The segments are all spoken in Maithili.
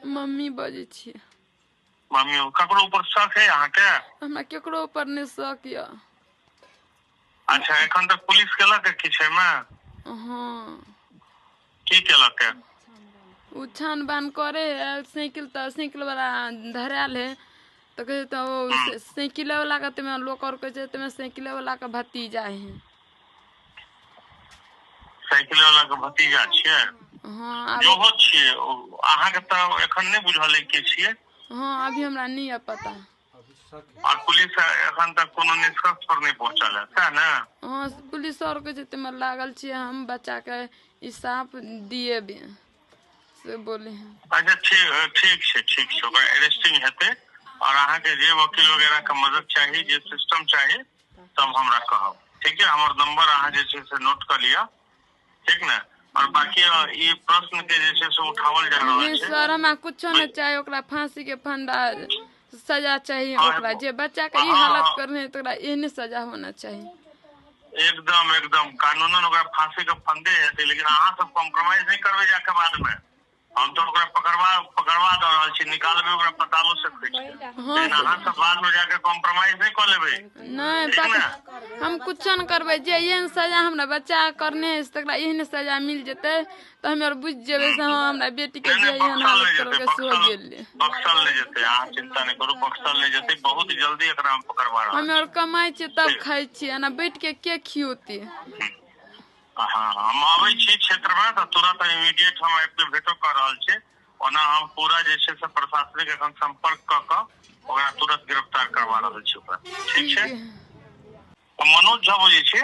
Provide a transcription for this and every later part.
मम्मी बजे छी। मम्मी ककरो ऊपर शक है अहाँ के? हमरा केकरो ऊपर नहीं शक या। अच्छा एखन तक पुलिस केलक किछु में? हाँ की केलक है? उ छानबान करे है। साइकिल वाला धराल है तो कहे तो साइकिल वाला का तुम्हें लोग और कहे तुम्हें साइकिल वाला का भतीजा है। साइकिल वाला के भतीजा छिए? हाँ जो अब हो छिए अहाँ के तो एखन नहीं बुझल है के छिए? हाँ अभी हमरा नहीं है पता। और पुलिस एखन तक कोनो निष्कर्ष पर नहीं पहुंचल है सह ना? हाँ पुलिस और कहे तुम्हें लागल छिए हम बच्चा के इंसाफ दिए भी से बोले हैं। अच्छा ठीक है ओकरा अरेस्टिंग हेतै और अहाँ के जे वकील वगैरह के मदद चाहिए जे सिस्टम चाहिए तब हमरा कहब ठीक है। हमर नंबर अहाँ जे छै से नोट कर लिया ठीक ना। और बाकी ये प्रश्न के जे छै से उठावल जा रहल नहीं छै। सर हमरा कुछ नहीं चाहिए ओकरा फांसी के फंदा सजा चाहिए ओकरा जे बच्चा के ई हालत करने तो एहने सजा होना चाहिए। एकदम कानूनन ओकरा फांसी के फंदे हेतै लेकिन अहाँ सब कॉम्प्रोमाइज नहीं करबे जाके बाद में। हम तो ओकरा पकड़वा द रहल छी निकालबे ओकरा पतालो सकते छी लेकिन अहाँ सब बाद में जाके कॉम्प्रोमाइज नहीं कर लेबे। नहीं हम कुछ न करबे जे एहन सजा हमरा बच्चा करने है तकरा एहन सजा मिल जेते तो हम और बुझ जेबे से हां हमरा बेटी के जे एहन हालत करके सो गेल। बक्सल नहीं जेते अहाँ चिंता नहीं करू बक्सल नहीं जेते बहुत जल्दी एकरा हम पकड़वा रहल। हम और कमाई छी तब खाई छी ना बैठ के खियोती। हाँ हम आबै छी क्षेत्र में तो तुरंत इमीडिएट हम आके भेटो कर रहल छी। ओना हम पूरा जे छै से प्रशासनिक एखन संपर्क क के ओकरा तुरंत गिरफ्तार करवा रहल छी ओकरा ठीक छै। मनोज झा बजे छै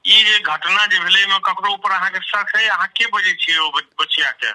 ई जे घटना जे भेलै में ककरो ऊपर अहाँ के शक है अहाँ के बजे छिए ओ बच्चिया के?